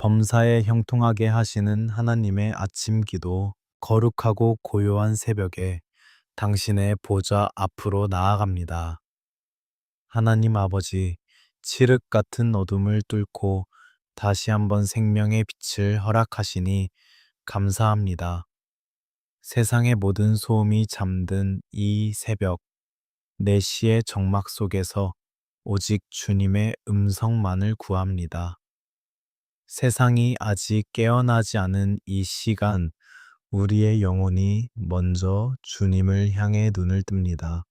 범사에 형통하게 하시는 하나님의 아침 기도, 거룩하고 고요한 새벽에 당신의 보좌 앞으로 나아갑니다. 하나님 아버지, 칠흑 같은 어둠을 뚫고 다시 한번 생명의 빛을 허락하시니 감사합니다. 세상의 모든 소음이 잠든 이 새벽, 내 시의 정막 속에서 오직 주님의 음성만을 구합니다. 세상이 아직 깨어나지 않은 이 시간, 우리의 영혼이 먼저 주님을 향해 눈을 뜹니다.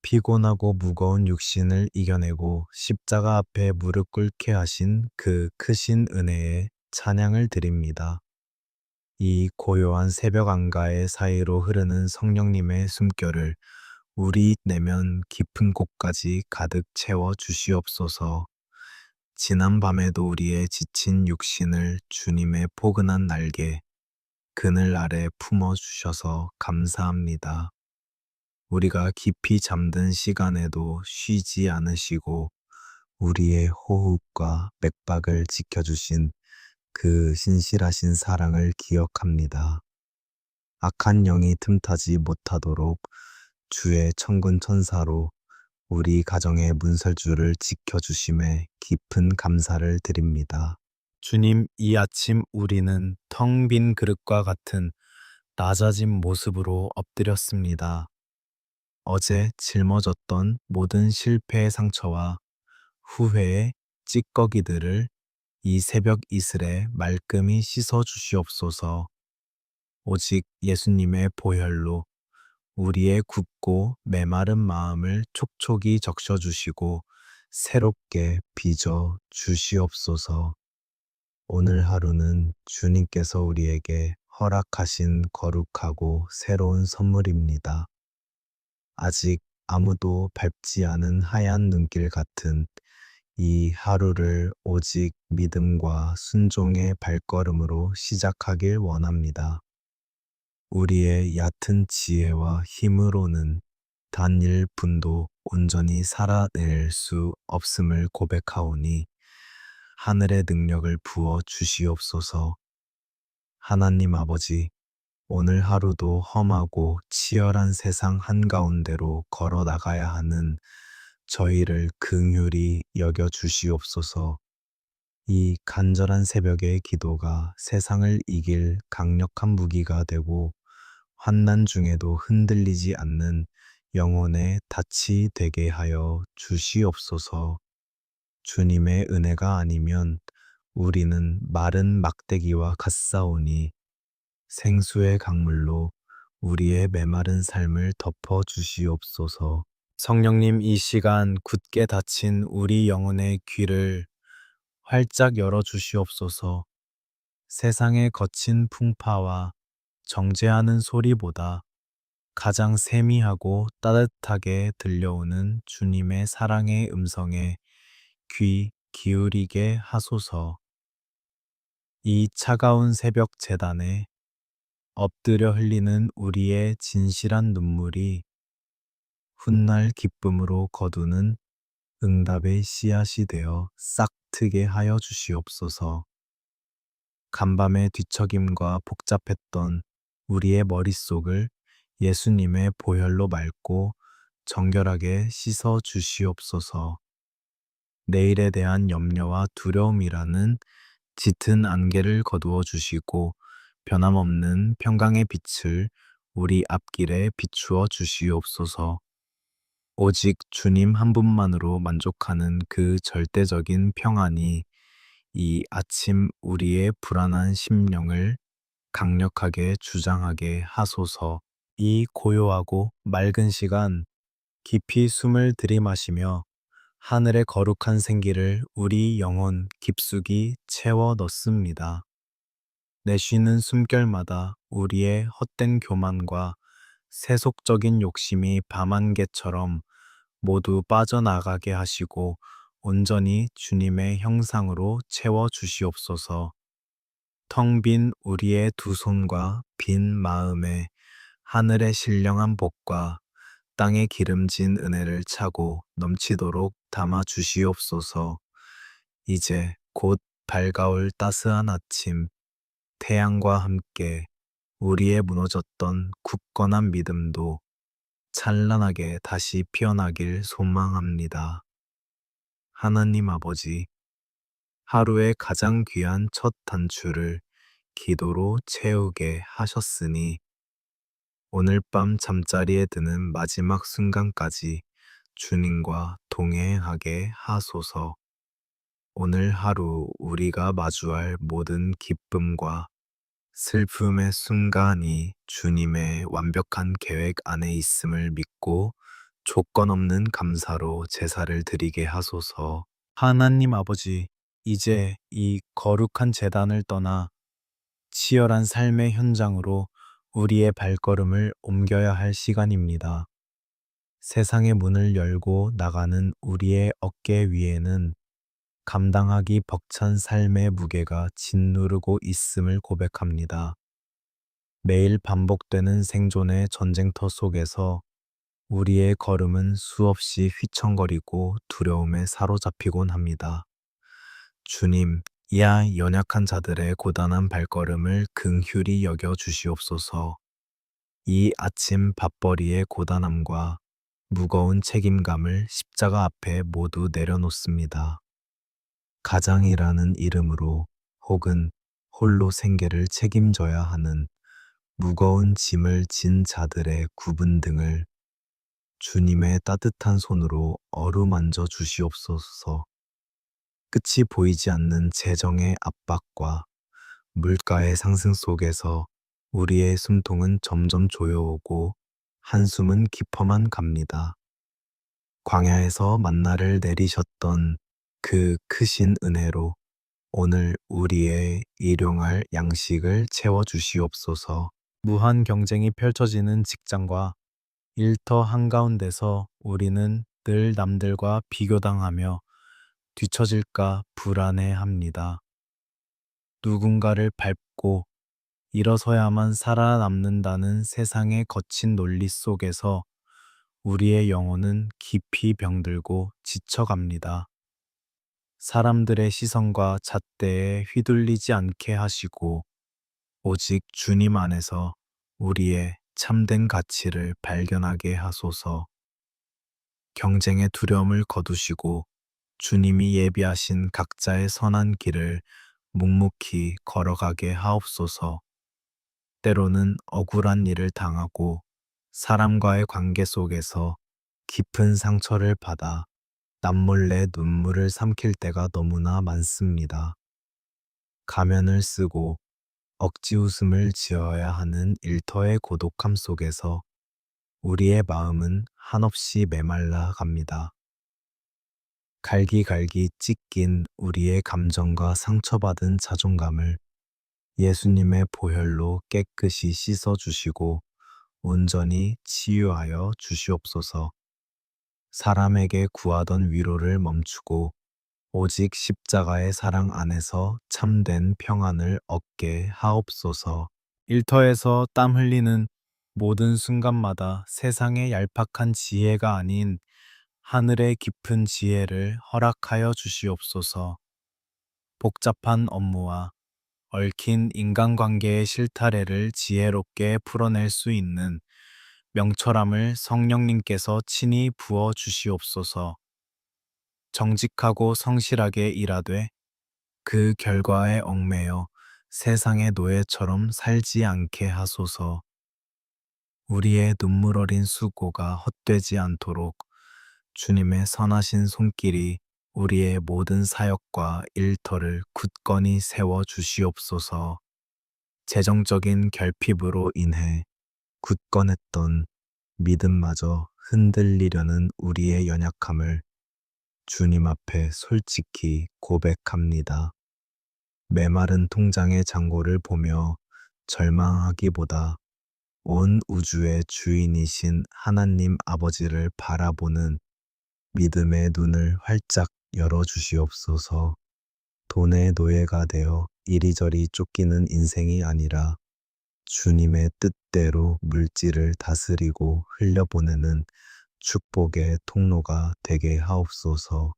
피곤하고 무거운 육신을 이겨내고 십자가 앞에 무릎 꿇게 하신 그 크신 은혜에 찬양을 드립니다. 이 고요한 새벽 안가의 사이로 흐르는 성령님의 숨결을 우리 내면 깊은 곳까지 가득 채워 주시옵소서. 지난 밤에도 우리의 지친 육신을 주님의 포근한 날개, 그늘 아래 품어 주셔서 감사합니다. 우리가 깊이 잠든 시간에도 쉬지 않으시고 우리의 호흡과 맥박을 지켜주신 그 신실하신 사랑을 기억합니다. 악한 영이 틈타지 못하도록 주의 천군 천사로 우리 가정의 문설주를 지켜주심에 깊은 감사를 드립니다. 주님, 이 아침 우리는 텅 빈 그릇과 같은 낮아진 모습으로 엎드렸습니다. 어제 짊어졌던 모든 실패의 상처와 후회의 찌꺼기들을 이 새벽 이슬에 말끔히 씻어 주시옵소서. 오직 예수님의 보혈로 우리의 굳고 메마른 마음을 촉촉이 적셔 주시고 새롭게 빚어 주시옵소서. 오늘 하루는 주님께서 우리에게 허락하신 거룩하고 새로운 선물입니다. 아직 아무도 밟지 않은 하얀 눈길 같은 이 하루를 오직 믿음과 순종의 발걸음으로 시작하길 원합니다. 우리의 얕은 지혜와 힘으로는 단 1분도 온전히 살아낼 수 없음을 고백하오니 하늘의 능력을 부어 주시옵소서. 하나님 아버지, 오늘 하루도 험하고 치열한 세상 한가운데로 걸어 나가야 하는 저희를 긍휼히 여겨 주시옵소서. 이 간절한 새벽의 기도가 세상을 이길 강력한 무기가 되고 환난 중에도 흔들리지 않는 영혼의 닻이 되게 하여 주시옵소서. 주님의 은혜가 아니면 우리는 마른 막대기와 같사오니 생수의 강물로 우리의 메마른 삶을 덮어 주시옵소서. 성령님, 이 시간 굳게 닫힌 우리 영혼의 귀를 활짝 열어 주시옵소서. 세상의 거친 풍파와 정죄하는 소리보다 가장 세미하고 따뜻하게 들려오는 주님의 사랑의 음성에 귀 기울이게 하소서. 이 차가운 새벽 제단에 엎드려 흘리는 우리의 진실한 눈물이 훗날 기쁨으로 거두는 응답의 씨앗이 되어 싹트게 하여 주시옵소서. 간밤의 뒤척임과 복잡했던 우리의 머릿속을 예수님의 보혈로 맑고 정결하게 씻어 주시옵소서. 내일에 대한 염려와 두려움이라는 짙은 안개를 거두어 주시고 변함없는 평강의 빛을 우리 앞길에 비추어 주시옵소서. 오직 주님 한 분만으로 만족하는 그 절대적인 평안이 이 아침 우리의 불안한 심령을 강력하게 주장하게 하소서. 이 고요하고 맑은 시간 깊이 숨을 들이마시며 하늘의 거룩한 생기를 우리 영혼 깊숙이 채워 넣습니다. 내쉬는 숨결마다 우리의 헛된 교만과 세속적인 욕심이 밤안개처럼 모두 빠져나가게 하시고 온전히 주님의 형상으로 채워 주시옵소서. 텅 빈 우리의 두 손과 빈 마음에 하늘의 신령한 복과 땅의 기름진 은혜를 차고 넘치도록 담아 주시옵소서. 이제 곧 밝아올 따스한 아침, 태양과 함께 우리의 무너졌던 굳건한 믿음도 찬란하게 다시 피어나길 소망합니다. 하나님 아버지, 하루의 가장 귀한 첫 단추를 기도로 채우게 하셨으니 오늘 밤 잠자리에 드는 마지막 순간까지 주님과 동행하게 하소서. 오늘 하루 우리가 마주할 모든 기쁨과 슬픔의 순간이 주님의 완벽한 계획 안에 있음을 믿고 조건 없는 감사로 제사를 드리게 하소서. 하나님 아버지, 이제 이 거룩한 제단을 떠나 치열한 삶의 현장으로 우리의 발걸음을 옮겨야 할 시간입니다. 세상의 문을 열고 나가는 우리의 어깨 위에는 감당하기 벅찬 삶의 무게가 짓누르고 있음을 고백합니다. 매일 반복되는 생존의 전쟁터 속에서 우리의 걸음은 수없이 휘청거리고 두려움에 사로잡히곤 합니다. 주님, 이하 연약한 자들의 고단한 발걸음을 긍휼히 여겨 주시옵소서. 이 아침 밥벌이의 고단함과 무거운 책임감을 십자가 앞에 모두 내려놓습니다. 가장이라는 이름으로 혹은 홀로 생계를 책임져야 하는 무거운 짐을 진 자들의 굽은 등을 주님의 따뜻한 손으로 어루만져 주시옵소서. 끝이 보이지 않는 재정의 압박과 물가의 상승 속에서 우리의 숨통은 점점 조여오고 한숨은 깊어만 갑니다. 광야에서 만나를 내리셨던 그 크신 은혜로 오늘 우리의 일용할 양식을 채워주시옵소서. 무한 경쟁이 펼쳐지는 직장과 일터 한가운데서 우리는 늘 남들과 비교당하며 뒤처질까 불안해합니다. 누군가를 밟고 일어서야만 살아남는다는 세상의 거친 논리 속에서 우리의 영혼은 깊이 병들고 지쳐갑니다. 사람들의 시선과 잣대에 휘둘리지 않게 하시고 오직 주님 안에서 우리의 참된 가치를 발견하게 하소서. 경쟁의 두려움을 거두시고 주님이 예비하신 각자의 선한 길을 묵묵히 걸어가게 하옵소서. 때로는 억울한 일을 당하고 사람과의 관계 속에서 깊은 상처를 받아 남몰래 눈물을 삼킬 때가 너무나 많습니다. 가면을 쓰고 억지 웃음을 지어야 하는 일터의 고독함 속에서 우리의 마음은 한없이 메말라 갑니다. 갈기갈기 찢긴 우리의 감정과 상처받은 자존감을 예수님의 보혈로 깨끗이 씻어주시고 온전히 치유하여 주시옵소서. 사람에게 구하던 위로를 멈추고 오직 십자가의 사랑 안에서 참된 평안을 얻게 하옵소서. 일터에서 땀 흘리는 모든 순간마다 세상의 얄팍한 지혜가 아닌 하늘의 깊은 지혜를 허락하여 주시옵소서. 복잡한 업무와 얽힌 인간관계의 실타래를 지혜롭게 풀어낼 수 있는 명철함을 성령님께서 친히 부어 주시옵소서. 정직하고 성실하게 일하되 그 결과에 얽매여 세상의 노예처럼 살지 않게 하소서. 우리의 눈물 어린 수고가 헛되지 않도록 주님의 선하신 손길이 우리의 모든 사역과 일터를 굳건히 세워 주시옵소서. 재정적인 결핍으로 인해 굳건했던 믿음마저 흔들리려는 우리의 연약함을 주님 앞에 솔직히 고백합니다. 메마른 통장의 잔고를 보며 절망하기보다 온 우주의 주인이신 하나님 아버지를 바라보는 믿음의 눈을 활짝 열어주시옵소서. 돈의 노예가 되어 이리저리 쫓기는 인생이 아니라 주님의 뜻대로 물질을 다스리고 흘려보내는 축복의 통로가 되게 하옵소서.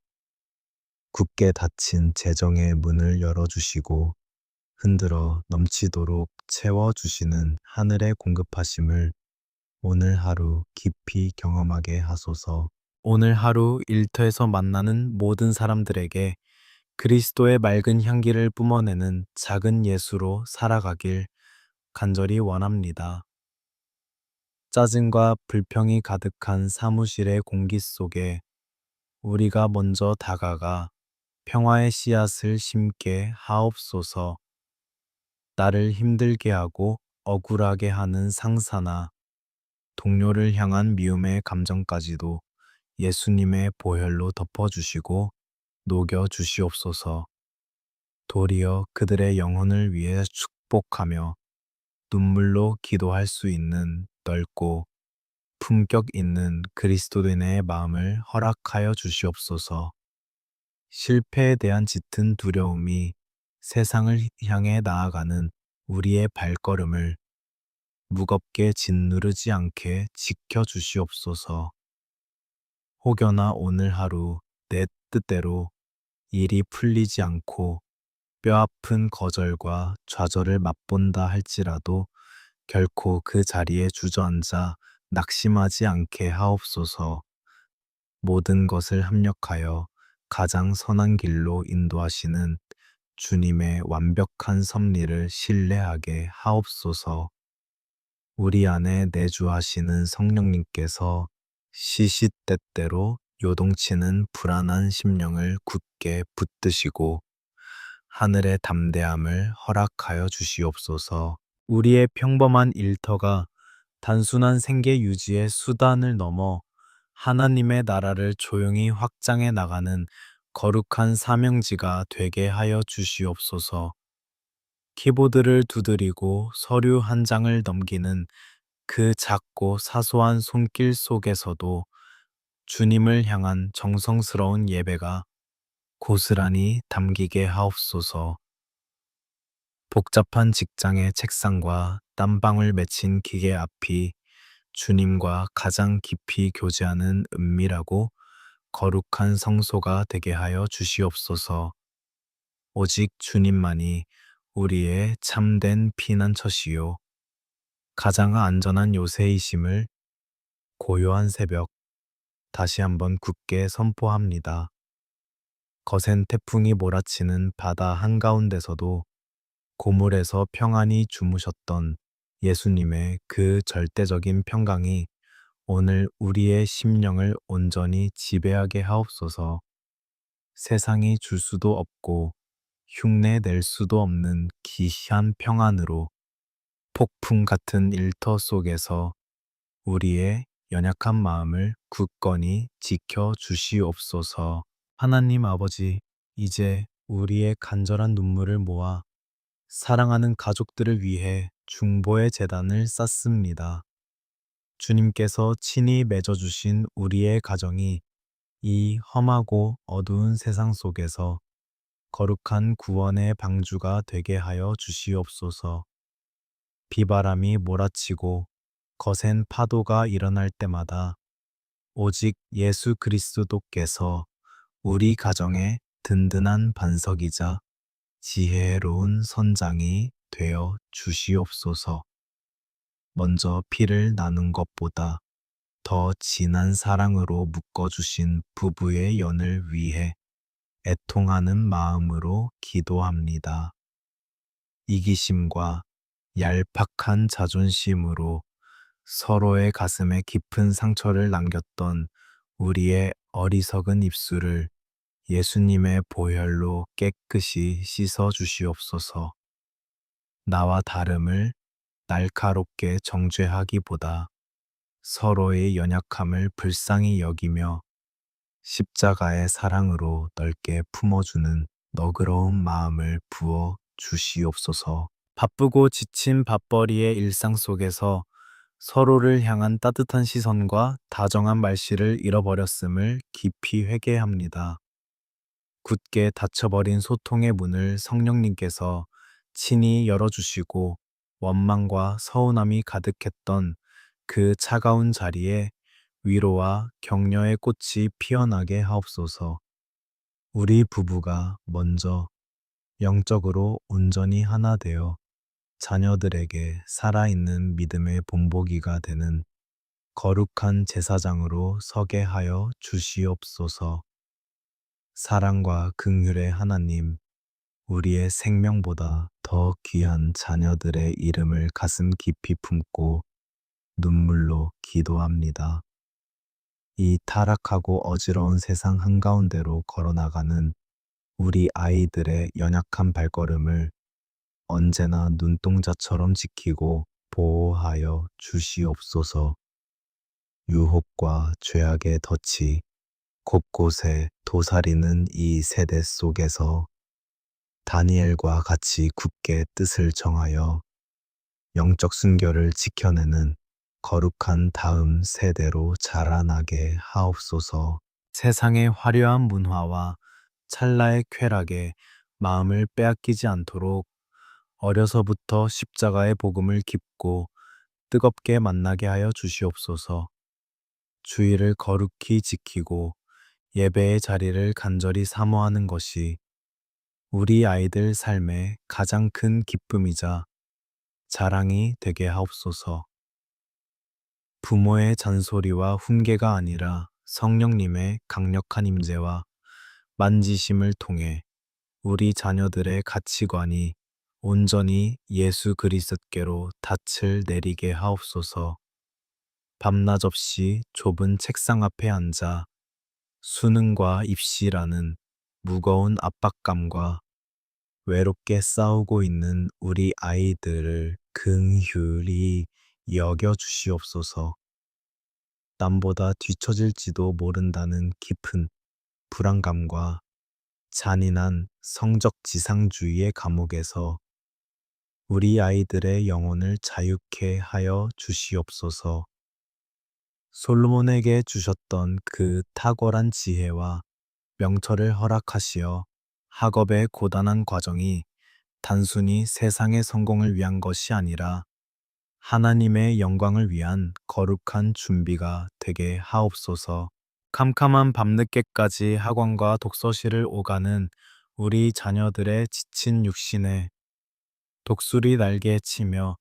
굳게 닫힌 재정의 문을 열어주시고 흔들어 넘치도록 채워주시는 하늘의 공급하심을 오늘 하루 깊이 경험하게 하소서. 오늘 하루 일터에서 만나는 모든 사람들에게 그리스도의 맑은 향기를 뿜어내는 작은 예수로 살아가길 간절히 원합니다. 짜증과 불평이 가득한 사무실의 공기 속에 우리가 먼저 다가가 평화의 씨앗을 심게 하옵소서. 나를 힘들게 하고 억울하게 하는 상사나 동료를 향한 미움의 감정까지도 예수님의 보혈로 덮어주시고 녹여주시옵소서. 도리어 그들의 영혼을 위해 축복하며 눈물로 기도할 수 있는 넓고 품격 있는 그리스도인의 마음을 허락하여 주시옵소서. 실패에 대한 짙은 두려움이 세상을 향해 나아가는 우리의 발걸음을 무겁게 짓누르지 않게 지켜 주시옵소서. 혹여나 오늘 하루 내 뜻대로 일이 풀리지 않고 뼈아픈 거절과 좌절을 맛본다 할지라도 결코 그 자리에 주저앉아 낙심하지 않게 하옵소서. 모든 것을 합력하여 가장 선한 길로 인도하시는 주님의 완벽한 섭리를 신뢰하게 하옵소서. 우리 안에 내주하시는 성령님께서 시시때때로 요동치는 불안한 심령을 굳게 붙드시고 하늘의 담대함을 허락하여 주시옵소서. 우리의 평범한 일터가 단순한 생계 유지의 수단을 넘어 하나님의 나라를 조용히 확장해 나가는 거룩한 사명지가 되게 하여 주시옵소서. 키보드를 두드리고 서류 한 장을 넘기는 그 작고 사소한 손길 속에서도 주님을 향한 정성스러운 예배가 고스란히 담기게 하옵소서. 복잡한 직장의 책상과 땀방울 맺힌 기계 앞이 주님과 가장 깊이 교제하는 은밀하고 거룩한 성소가 되게 하여 주시옵소서. 오직 주님만이 우리의 참된 피난처시요 가장 안전한 요새이심을 고요한 새벽 다시 한번 굳게 선포합니다. 거센 태풍이 몰아치는 바다 한가운데서도 고물에서 평안히 주무셨던 예수님의 그 절대적인 평강이 오늘 우리의 심령을 온전히 지배하게 하옵소서. 세상이 줄 수도 없고 흉내 낼 수도 없는 기이한 평안으로 폭풍 같은 일터 속에서 우리의 연약한 마음을 굳건히 지켜 주시옵소서. 하나님 아버지, 이제 우리의 간절한 눈물을 모아 사랑하는 가족들을 위해 중보의 제단을 쌓습니다. 주님께서 친히 맺어주신 우리의 가정이 이 험하고 어두운 세상 속에서 거룩한 구원의 방주가 되게 하여 주시옵소서. 비바람이 몰아치고 거센 파도가 일어날 때마다 오직 예수 그리스도께서 우리 가정의 든든한 반석이자 지혜로운 선장이 되어 주시옵소서. 먼저 피를 나눈 것보다 더 진한 사랑으로 묶어주신 부부의 연을 위해 애통하는 마음으로 기도합니다. 이기심과 얄팍한 자존심으로 서로의 가슴에 깊은 상처를 남겼던 우리의 어리석은 입술을 예수님의 보혈로 깨끗이 씻어 주시옵소서. 나와 다름을 날카롭게 정죄하기보다 서로의 연약함을 불쌍히 여기며 십자가의 사랑으로 넓게 품어주는 너그러운 마음을 부어 주시옵소서. 바쁘고 지친 밥벌이의 일상 속에서 서로를 향한 따뜻한 시선과 다정한 말씨를 잃어버렸음을 깊이 회개합니다. 굳게 닫혀버린 소통의 문을 성령님께서 친히 열어주시고 원망과 서운함이 가득했던 그 차가운 자리에 위로와 격려의 꽃이 피어나게 하옵소서. 우리 부부가 먼저 영적으로 온전히 하나 되어 자녀들에게 살아있는 믿음의 본보기가 되는 거룩한 제사장으로 서게 하여 주시옵소서. 사랑과 긍휼의 하나님, 우리의 생명보다 더 귀한 자녀들의 이름을 가슴 깊이 품고 눈물로 기도합니다. 이 타락하고 어지러운 세상 한가운데로 걸어나가는 우리 아이들의 연약한 발걸음을 언제나 눈동자처럼 지키고 보호하여 주시옵소서. 유혹과 죄악의 덫이 곳곳에 도사리는 이 세대 속에서 다니엘과 같이 굳게 뜻을 정하여 영적 순결을 지켜내는 거룩한 다음 세대로 자라나게 하옵소서. 세상의 화려한 문화와 찰나의 쾌락에 마음을 빼앗기지 않도록 어려서부터 십자가의 복음을 깊고 뜨겁게 만나게 하여 주시옵소서. 주의를 거룩히 지키고 예배의 자리를 간절히 사모하는 것이 우리 아이들 삶의 가장 큰 기쁨이자 자랑이 되게 하옵소서. 부모의 잔소리와 훈계가 아니라 성령님의 강력한 임재와 만지심을 통해 우리 자녀들의 가치관이 온전히 예수 그리스도께로 닻을 내리게 하옵소서. 밤낮 없이 좁은 책상 앞에 앉아 수능과 입시라는 무거운 압박감과 외롭게 싸우고 있는 우리 아이들을 긍휼히 여겨 주시옵소서. 남보다 뒤처질지도 모른다는 깊은 불안감과 잔인한 성적 지상주의의 감옥에서 우리 아이들의 영혼을 자유케 하여 주시옵소서. 솔로몬에게 주셨던 그 탁월한 지혜와 명철을 허락하시어 학업의 고단한 과정이 단순히 세상의 성공을 위한 것이 아니라 하나님의 영광을 위한 거룩한 준비가 되게 하옵소서. 캄캄한 밤늦게까지 학원과 독서실을 오가는 우리 자녀들의 지친 육신에 독수리 날개에 치며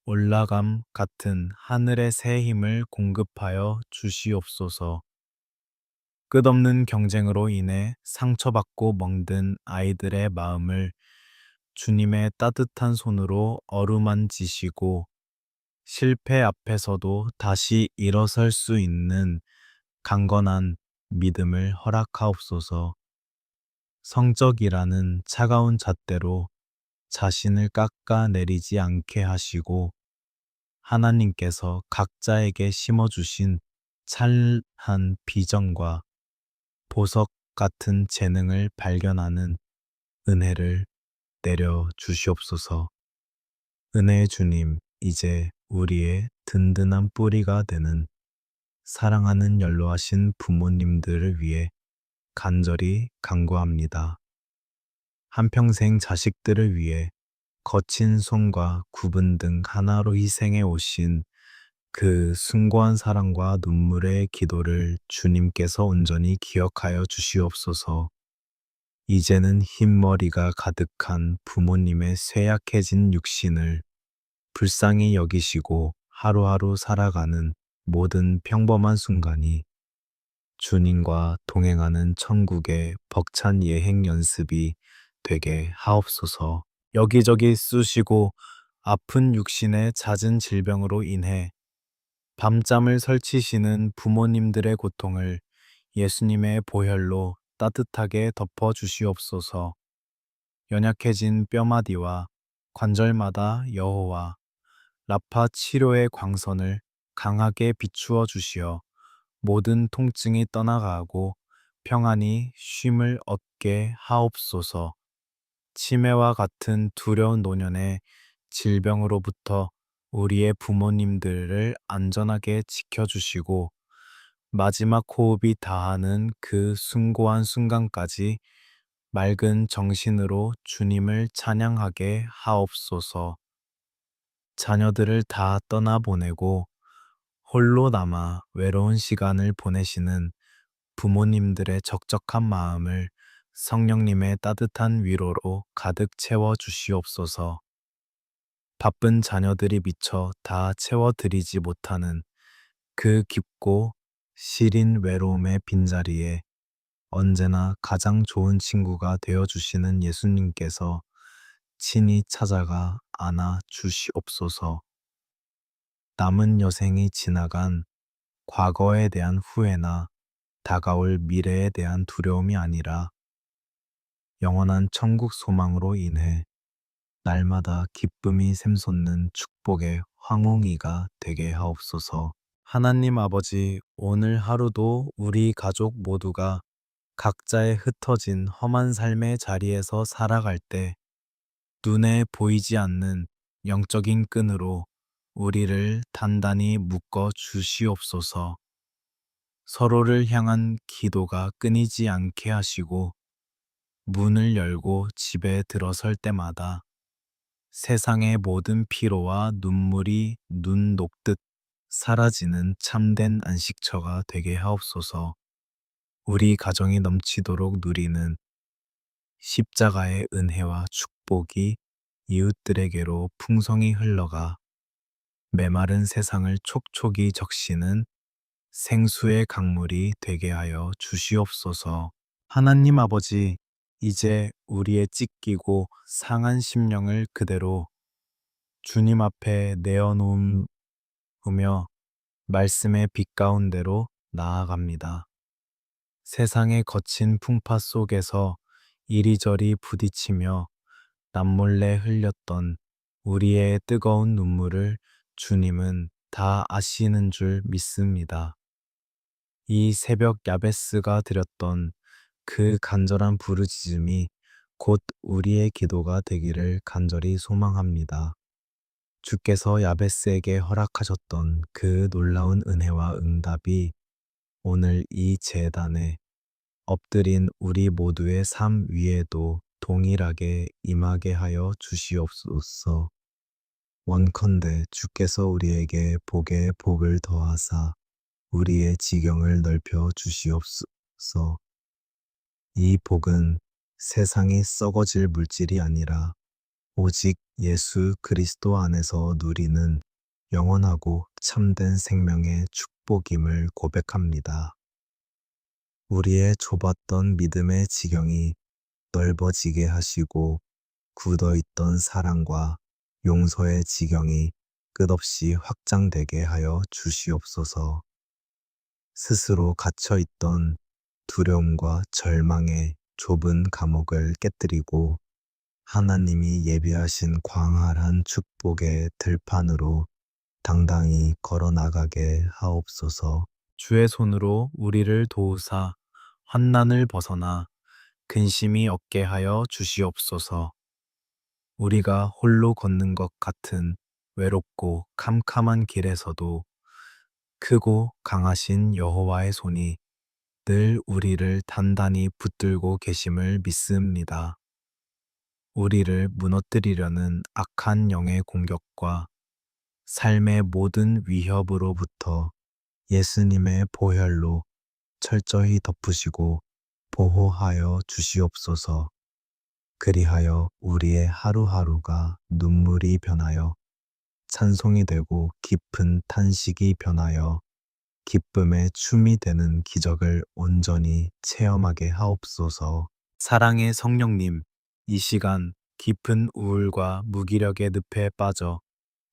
올라감 같은 하늘의 새 힘을 공급하여 주시옵소서. 끝없는 경쟁으로 인해 상처받고 멍든 아이들의 마음을 주님의 따뜻한 손으로 어루만지시고 실패 앞에서도 다시 일어설 수 있는 강건한 믿음을 허락하옵소서. 성적이라는 차가운 잣대로 자신을 깎아내리지 않게 하시고 하나님께서 각자에게 심어주신 찬한 비전과 보석 같은 재능을 발견하는 은혜를 내려 주시옵소서. 은혜의 주님, 이제 우리의 든든한 뿌리가 되는 사랑하는 연로하신 부모님들을 위해 간절히 간구합니다. 한평생 자식들을 위해 거친 손과 구분 등 하나로 희생해 오신 그 숭고한 사랑과 눈물의 기도를 주님께서 온전히 기억하여 주시옵소서. 이제는 흰머리가 가득한 부모님의 쇠약해진 육신을 불쌍히 여기시고 하루하루 살아가는 모든 평범한 순간이 주님과 동행하는 천국의 벅찬 여행 연습이 되게 하옵소서. 여기저기 쑤시고 아픈 육신의 잦은 질병으로 인해 밤잠을 설치시는 부모님들의 고통을 예수님의 보혈로 따뜻하게 덮어 주시옵소서. 연약해진 뼈마디와 관절마다 여호와 라파 치료의 광선을 강하게 비추어 주시어 모든 통증이 떠나가고 평안히 쉼을 얻게 하옵소서. 치매와 같은 두려운 노년의 질병으로부터 우리의 부모님들을 안전하게 지켜주시고 마지막 호흡이 다하는 그 숭고한 순간까지 맑은 정신으로 주님을 찬양하게 하옵소서. 자녀들을 다 떠나보내고 홀로 남아 외로운 시간을 보내시는 부모님들의 적적한 마음을 성령님의 따뜻한 위로로 가득 채워 주시옵소서. 바쁜 자녀들이 미처 다 채워드리지 못하는 그 깊고 시린 외로움의 빈자리에 언제나 가장 좋은 친구가 되어 주시는 예수님께서 친히 찾아가 안아 주시옵소서. 남은 여생이 지나간 과거에 대한 후회나 다가올 미래에 대한 두려움이 아니라 영원한 천국 소망으로 인해 날마다 기쁨이 샘솟는 축복의 황홀이가 되게 하옵소서. 하나님 아버지, 오늘 하루도 우리 가족 모두가 각자의 흩어진 험한 삶의 자리에서 살아갈 때 눈에 보이지 않는 영적인 끈으로 우리를 단단히 묶어 주시옵소서. 서로를 향한 기도가 끊이지 않게 하시고 문을 열고 집에 들어설 때마다 세상의 모든 피로와 눈물이 눈 녹듯 사라지는 참된 안식처가 되게 하옵소서. 우리 가정이 넘치도록 누리는 십자가의 은혜와 축복이 이웃들에게로 풍성히 흘러가 메마른 세상을 촉촉이 적시는 생수의 강물이 되게 하여 주시옵소서. 하나님 아버지, 이제 우리의 찢기고 상한 심령을 그대로 주님 앞에 내어놓으며 말씀의 빛 가운데로 나아갑니다. 세상의 거친 풍파 속에서 이리저리 부딪히며 남몰래 흘렸던 우리의 뜨거운 눈물을 주님은 다 아시는 줄 믿습니다. 이 새벽 야베스가 드렸던 그 간절한 부르짖음이 곧 우리의 기도가 되기를 간절히 소망합니다. 주께서 야베스에게 허락하셨던 그 놀라운 은혜와 응답이 오늘 이 제단에 엎드린 우리 모두의 삶 위에도 동일하게 임하게 하여 주시옵소서. 원컨대 주께서 우리에게 복에 복을 더하사 우리의 지경을 넓혀 주시옵소서. 이 복은 세상이 썩어질 물질이 아니라 오직 예수 그리스도 안에서 누리는 영원하고 참된 생명의 축복임을 고백합니다. 우리의 좁았던 믿음의 지경이 넓어지게 하시고 굳어있던 사랑과 용서의 지경이 끝없이 확장되게 하여 주시옵소서. 스스로 갇혀있던 두려움과 절망의 좁은 감옥을 깨뜨리고 하나님이 예비하신 광활한 축복의 들판으로 당당히 걸어 나가게 하옵소서. 주의 손으로 우리를 도우사 환난을 벗어나 근심이 없게 하여 주시옵소서. 우리가 홀로 걷는 것 같은 외롭고 캄캄한 길에서도 크고 강하신 여호와의 손이 늘 우리를 단단히 붙들고 계심을 믿습니다. 우리를 무너뜨리려는 악한 영의 공격과 삶의 모든 위협으로부터 예수님의 보혈로 철저히 덮으시고 보호하여 주시옵소서. 그리하여 우리의 하루하루가 눈물이 변하여 찬송이 되고 깊은 탄식이 변하여 기쁨의 춤이 되는 기적을 온전히 체험하게 하옵소서. 사랑의 성령님, 이 시간 깊은 우울과 무기력의 늪에 빠져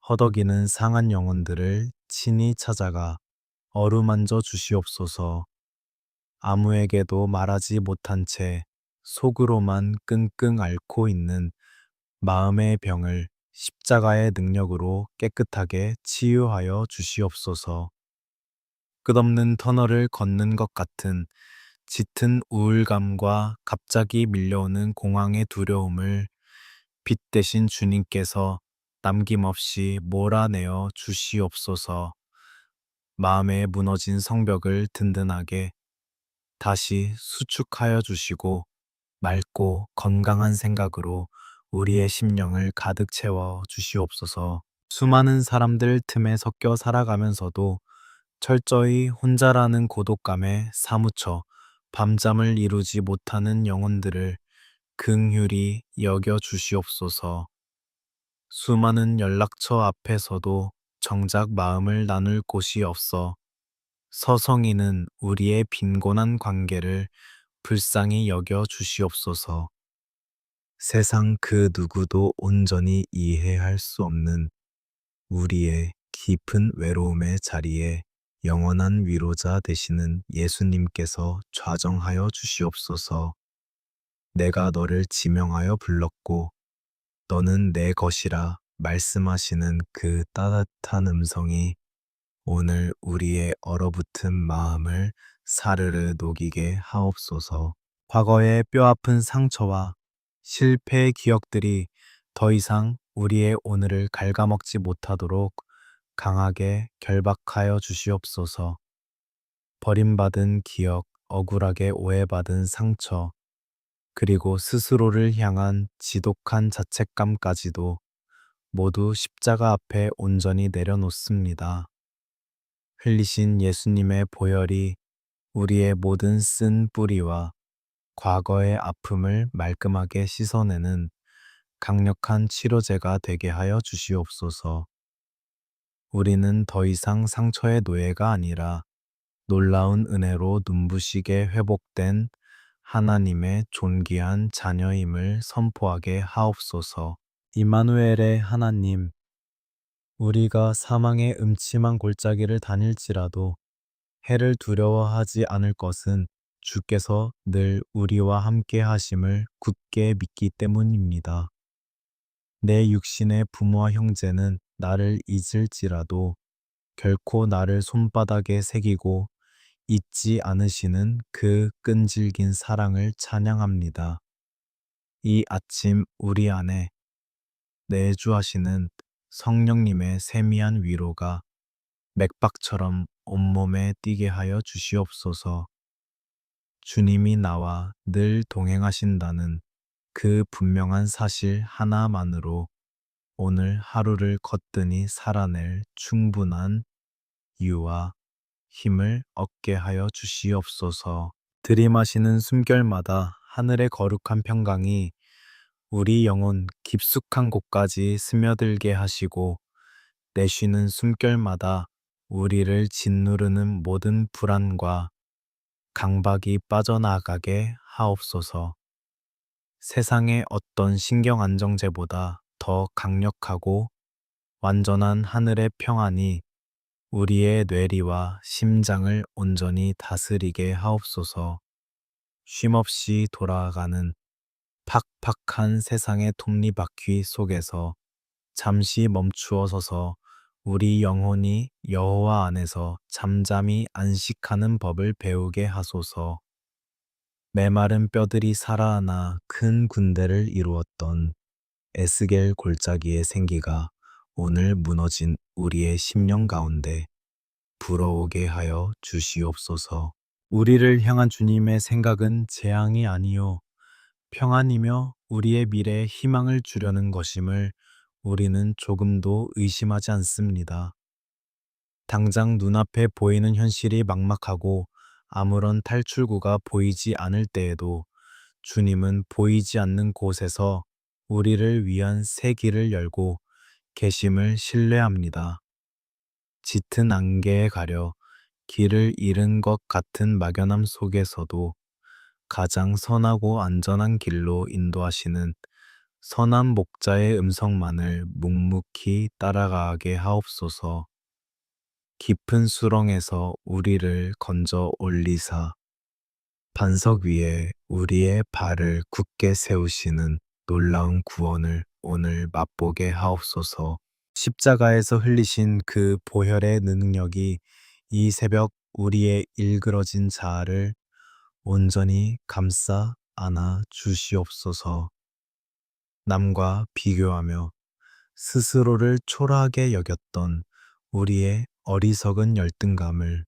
허덕이는 상한 영혼들을 친히 찾아가 어루만져 주시옵소서. 아무에게도 말하지 못한 채 속으로만 끙끙 앓고 있는 마음의 병을 십자가의 능력으로 깨끗하게 치유하여 주시옵소서. 끝없는 터널을 걷는 것 같은 짙은 우울감과 갑자기 밀려오는 공황의 두려움을 빛 대신 주님께서 남김없이 몰아내어 주시옵소서. 마음의 무너진 성벽을 든든하게 다시 수축하여 주시고 맑고 건강한 생각으로 우리의 심령을 가득 채워 주시옵소서. 수많은 사람들 틈에 섞여 살아가면서도 철저히 혼자라는 고독감에 사무쳐 밤잠을 이루지 못하는 영혼들을 긍휼히 여겨 주시옵소서. 수많은 연락처 앞에서도 정작 마음을 나눌 곳이 없어 서성이는 우리의 빈곤한 관계를 불쌍히 여겨 주시옵소서. 세상 그 누구도 온전히 이해할 수 없는 우리의 깊은 외로움의 자리에 영원한 위로자 되시는 예수님께서 좌정하여 주시옵소서. 내가 너를 지명하여 불렀고 너는 내 것이라 말씀하시는 그 따뜻한 음성이 오늘 우리의 얼어붙은 마음을 사르르 녹이게 하옵소서. 과거의 뼈아픈 상처와 실패의 기억들이 더 이상 우리의 오늘을 갉아먹지 못하도록 강하게 결박하여 주시옵소서. 버림받은 기억, 억울하게 오해받은 상처, 그리고 스스로를 향한 지독한 자책감까지도 모두 십자가 앞에 온전히 내려놓습니다. 흘리신 예수님의 보혈이 우리의 모든 쓴 뿌리와 과거의 아픔을 말끔하게 씻어내는 강력한 치료제가 되게 하여 주시옵소서. 우리는 더 이상 상처의 노예가 아니라 놀라운 은혜로 눈부시게 회복된 하나님의 존귀한 자녀임을 선포하게 하옵소서. 임마누엘의 하나님, 우리가 사망의 음침한 골짜기를 다닐지라도 해를 두려워하지 않을 것은 주께서 늘 우리와 함께 하심을 굳게 믿기 때문입니다. 내 육신의 부모와 형제는 나를 잊을지라도 결코 나를 손바닥에 새기고 잊지 않으시는 그 끈질긴 사랑을 찬양합니다. 이 아침 우리 안에 내주하시는 성령님의 세미한 위로가 맥박처럼 온몸에 뛰게 하여 주시옵소서. 주님이 나와 늘 동행하신다는 그 분명한 사실 하나만으로 오늘 하루를 거뜬히 살아낼 충분한 이유와 힘을 얻게 하여 주시옵소서. 들이마시는 숨결마다 하늘의 거룩한 평강이 우리 영혼 깊숙한 곳까지 스며들게 하시고 내쉬는 숨결마다 우리를 짓누르는 모든 불안과 강박이 빠져나가게 하옵소서. 세상의 어떤 신경 안정제보다 더 강력하고 완전한 하늘의 평안이 우리의 뇌리와 심장을 온전히 다스리게 하옵소서. 쉼없이 돌아가는 팍팍한 세상의 톱니바퀴 속에서 잠시 멈추어 서서 우리 영혼이 여호와 안에서 잠잠히 안식하는 법을 배우게 하소서. 메마른 뼈들이 살아나 큰 군대를 이루었던 에스겔 골짜기의 생기가 오늘 무너진 우리의 심령 가운데 불어오게 하여 주시옵소서. 우리를 향한 주님의 생각은 재앙이 아니요 평안이며 우리의 미래에 희망을 주려는 것임을 우리는 조금도 의심하지 않습니다. 당장 눈앞에 보이는 현실이 막막하고 아무런 탈출구가 보이지 않을 때에도 주님은 보이지 않는 곳에서 우리를 위한 새 길을 열고 계심을 신뢰합니다. 짙은 안개에 가려 길을 잃은 것 같은 막연함 속에서도 가장 선하고 안전한 길로 인도하시는 선한 목자의 음성만을 묵묵히 따라가게 하옵소서. 깊은 수렁에서 우리를 건져 올리사 반석 위에 우리의 발을 굳게 세우시는 놀라운 구원을 오늘 맛보게 하옵소서. 십자가에서 흘리신 그 보혈의 능력이 이 새벽 우리의 일그러진 자아를 온전히 감싸 안아 주시옵소서. 남과 비교하며 스스로를 초라하게 여겼던 우리의 어리석은 열등감을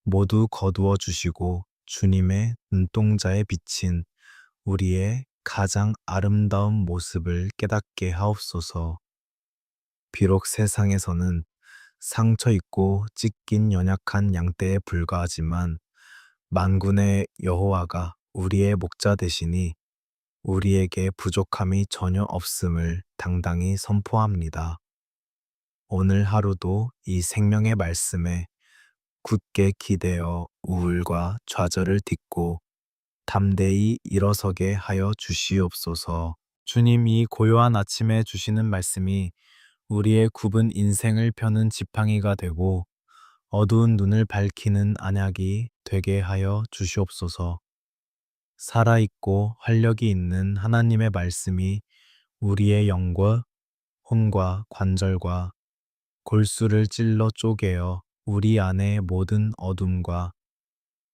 모두 거두어 주시고 주님의 눈동자에 비친 우리의 가장 아름다운 모습을 깨닫게 하옵소서. 비록 세상에서는 상처 있고 찢긴 연약한 양떼에 불과하지만 만군의 여호와가 우리의 목자 되시니 우리에게 부족함이 전혀 없음을 당당히 선포합니다. 오늘 하루도 이 생명의 말씀에 굳게 기대어 우울과 좌절을 딛고 담대히 일어서게 하여 주시옵소서. 주님, 이 고요한 아침에 주시는 말씀이 우리의 굽은 인생을 펴는 지팡이가 되고 어두운 눈을 밝히는 안약이 되게 하여 주시옵소서. 살아있고 활력이 있는 하나님의 말씀이 우리의 영과 혼과 관절과 골수를 찔러 쪼개어 우리 안의 모든 어둠과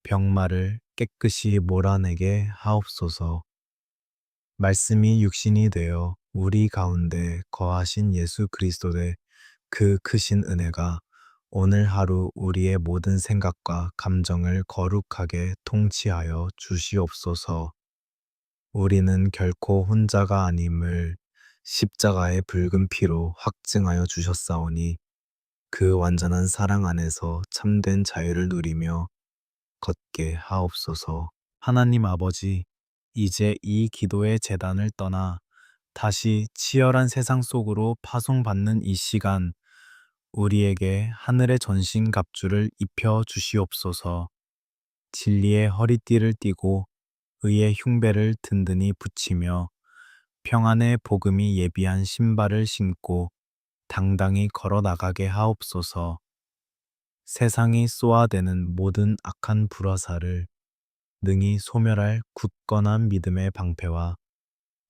병마를 깨끗이 몰아내게 하옵소서. 말씀이 육신이 되어 우리 가운데 거하신 예수 그리스도의 그 크신 은혜가 오늘 하루 우리의 모든 생각과 감정을 거룩하게 통치하여 주시옵소서. 우리는 결코 혼자가 아님을 십자가의 붉은 피로 확증하여 주셨사오니 그 완전한 사랑 안에서 참된 자유를 누리며 걷게 하옵소서. 하나님 아버지, 이제 이 기도의 제단을 떠나 다시 치열한 세상 속으로 파송받는 이 시간, 우리에게 하늘의 전신갑주를 입혀 주시옵소서. 진리의 허리띠를 띠고 의의 흉배를 든든히 붙이며 평안의 복음이 예비한 신발을 신고 당당히 걸어 나가게 하옵소서. 세상이 쏘아대는 모든 악한 불화살을 능히 소멸할 굳건한 믿음의 방패와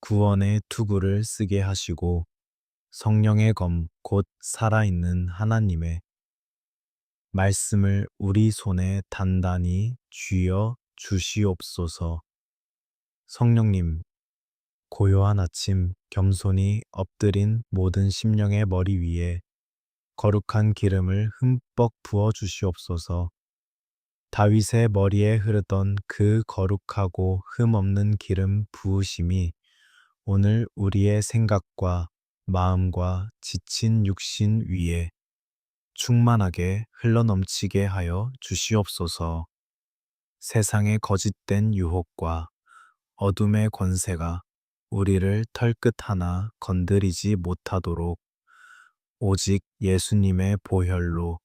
구원의 투구를 쓰게 하시고 성령의 검 곧 살아있는 하나님의 말씀을 우리 손에 단단히 쥐어 주시옵소서. 성령님, 고요한 아침 겸손히 엎드린 모든 심령의 머리 위에 거룩한 기름을 흠뻑 부어 주시옵소서. 다윗의 머리에 흐르던 그 거룩하고 흠없는 기름 부으심이 오늘 우리의 생각과 마음과 지친 육신 위에 충만하게 흘러넘치게 하여 주시옵소서. 세상의 거짓된 유혹과 어둠의 권세가 우리를 털끝 하나 건드리지 못하도록 오직 예수님의 보혈로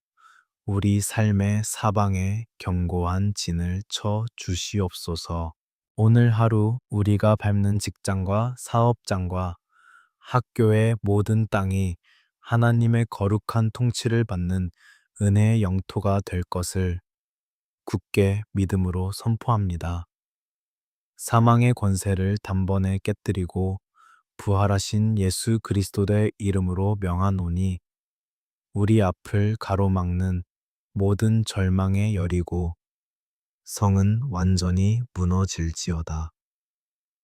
우리 삶의 사방에 견고한 진을 쳐 주시옵소서. 오늘 하루 우리가 밟는 직장과 사업장과 학교의 모든 땅이 하나님의 거룩한 통치를 받는 은혜의 영토가 될 것을 굳게 믿음으로 선포합니다. 사망의 권세를 단번에 깨뜨리고 부활하신 예수 그리스도의 이름으로 명하노니 우리 앞을 가로막는 모든 절망의 여리고 성은 완전히 무너질지어다.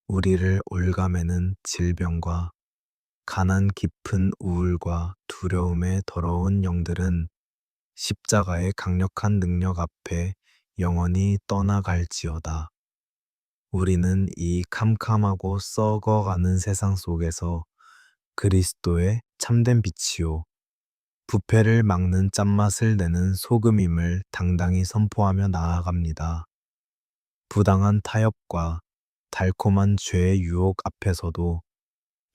우리를 올가매는 질병과 가난 깊은 우울과 두려움의 더러운 영들은 십자가의 강력한 능력 앞에 영원히 떠나갈지어다. 우리는 이 캄캄하고 썩어가는 세상 속에서 그리스도의 참된 빛이요 부패를 막는 짠맛을 내는 소금임을 당당히 선포하며 나아갑니다. 부당한 타협과 달콤한 죄의 유혹 앞에서도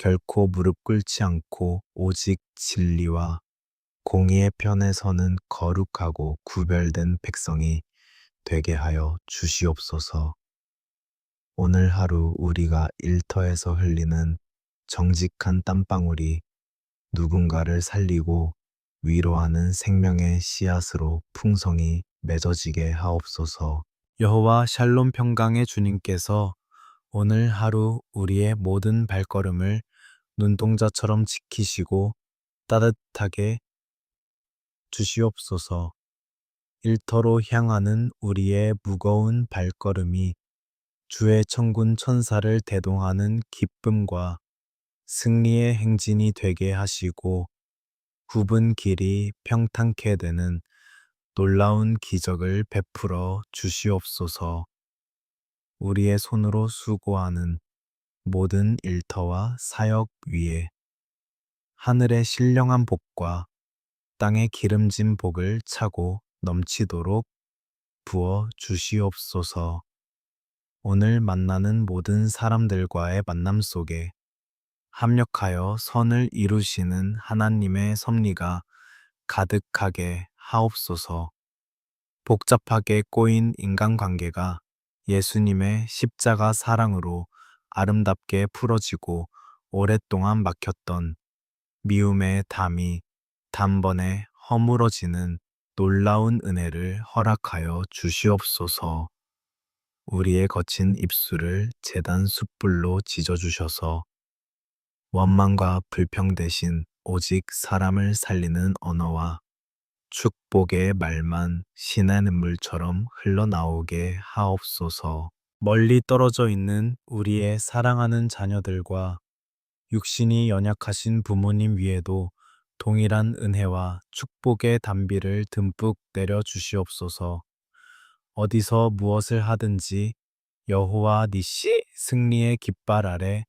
결코 무릎 꿇지 않고 오직 진리와 공의의 편에 서는 거룩하고 구별된 백성이 되게 하여 주시옵소서. 오늘 하루 우리가 일터에서 흘리는 정직한 땀방울이 누군가를 살리고 위로하는 생명의 씨앗으로 풍성히 맺어지게 하옵소서. 여호와 샬롬 평강의 주님께서 오늘 하루 우리의 모든 발걸음을 눈동자처럼 지키시고 따뜻하게 주시옵소서. 일터로 향하는 우리의 무거운 발걸음이 주의 천군 천사를 대동하는 기쁨과 승리의 행진이 되게 하시고 굽은 길이 평탄케 되는 놀라운 기적을 베풀어 주시옵소서. 우리의 손으로 수고하는 모든 일터와 사역 위에 하늘의 신령한 복과 땅의 기름진 복을 차고 넘치도록 부어 주시옵소서. 오늘 만나는 모든 사람들과의 만남 속에 합력하여 선을 이루시는 하나님의 섭리가 가득하게 하옵소서. 복잡하게 꼬인 인간관계가 예수님의 십자가 사랑으로 아름답게 풀어지고 오랫동안 막혔던 미움의 담이 단번에 허물어지는 놀라운 은혜를 허락하여 주시옵소서. 우리의 거친 입술을 제단 숯불로 지져주셔서 원망과 불평 대신 오직 사람을 살리는 언어와 축복의 말만 신의 눈물처럼 흘러나오게 하옵소서. 멀리 떨어져 있는 우리의 사랑하는 자녀들과 육신이 연약하신 부모님 위에도 동일한 은혜와 축복의 단비를 듬뿍 내려 주시옵소서. 어디서 무엇을 하든지 여호와 니시 승리의 깃발 아래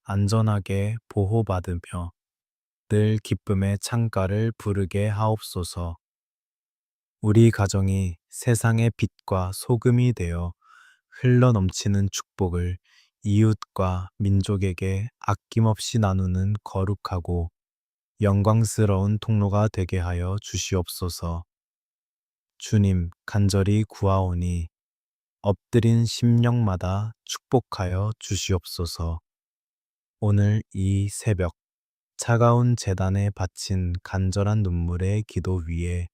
안전하게 보호받으며 늘 기쁨의 창가를 부르게 하옵소서. 우리 가정이 세상의 빛과 소금이 되어 흘러넘치는 축복을 이웃과 민족에게 아낌없이 나누는 거룩하고 영광스러운 통로가 되게 하여 주시옵소서. 주님, 간절히 구하오니 엎드린 심령마다 축복하여 주시옵소서. 오늘 이 새벽 차가운 제단에 바친 간절한 눈물의 기도 위에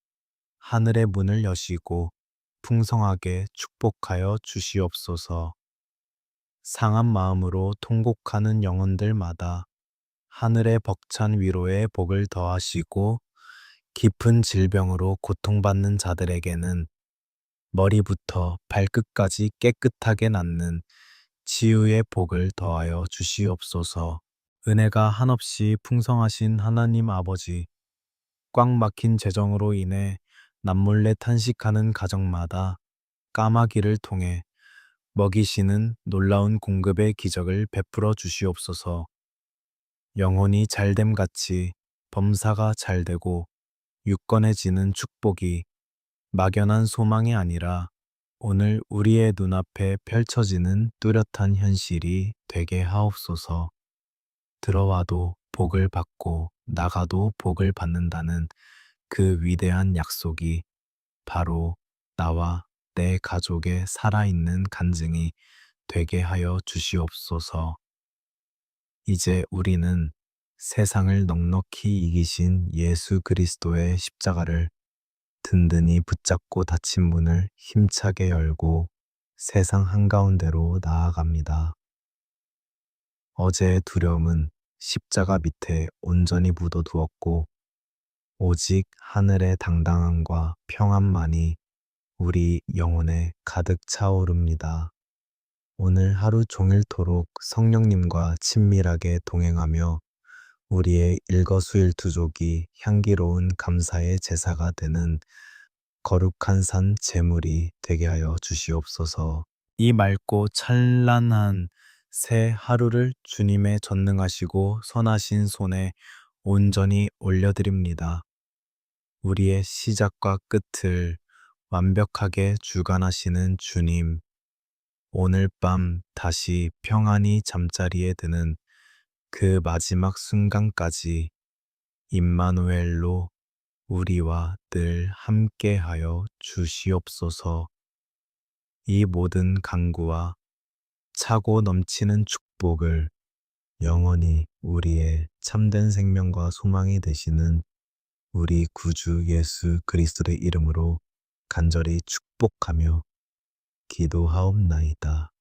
하늘의 문을 여시고 풍성하게 축복하여 주시옵소서. 상한 마음으로 통곡하는 영혼들마다 하늘의 벅찬 위로의 복을 더하시고 깊은 질병으로 고통받는 자들에게는 머리부터 발끝까지 깨끗하게 낫는 치유의 복을 더하여 주시옵소서. 은혜가 한없이 풍성하신 하나님 아버지, 꽉 막힌 재정으로 인해 남몰래 탄식하는 가정마다 까마귀를 통해 먹이시는 놀라운 공급의 기적을 베풀어 주시옵소서. 영혼이 잘됨 같이 범사가 잘되고 유권해지는 축복이 막연한 소망이 아니라 오늘 우리의 눈앞에 펼쳐지는 뚜렷한 현실이 되게 하옵소서. 들어와도 복을 받고 나가도 복을 받는다는 그 위대한 약속이 바로 나와 내 가족의 살아있는 간증이 되게 하여 주시옵소서. 이제 우리는 세상을 넉넉히 이기신 예수 그리스도의 십자가를 든든히 붙잡고 닫힌 문을 힘차게 열고 세상 한가운데로 나아갑니다. 어제의 두려움은 십자가 밑에 온전히 묻어두었고 오직 하늘의 당당함과 평안만이 우리 영혼에 가득 차오릅니다. 오늘 하루 종일토록 성령님과 친밀하게 동행하며 우리의 일거수일투족이 향기로운 감사의 제사가 되는 거룩한 산 제물이 되게 하여 주시옵소서. 이 맑고 찬란한 새 하루를 주님의 전능하시고 선하신 손에 온전히 올려드립니다. 우리의 시작과 끝을 완벽하게 주관하시는 주님, 오늘 밤 다시 평안히 잠자리에 드는 그 마지막 순간까지 임마누엘로 우리와 늘 함께하여 주시옵소서. 이 모든 간구와 차고 넘치는 축복을 영원히 우리의 참된 생명과 소망이 되시는 우리 구주 예수 그리스도의 이름으로 간절히 축복하며 기도하옵나이다.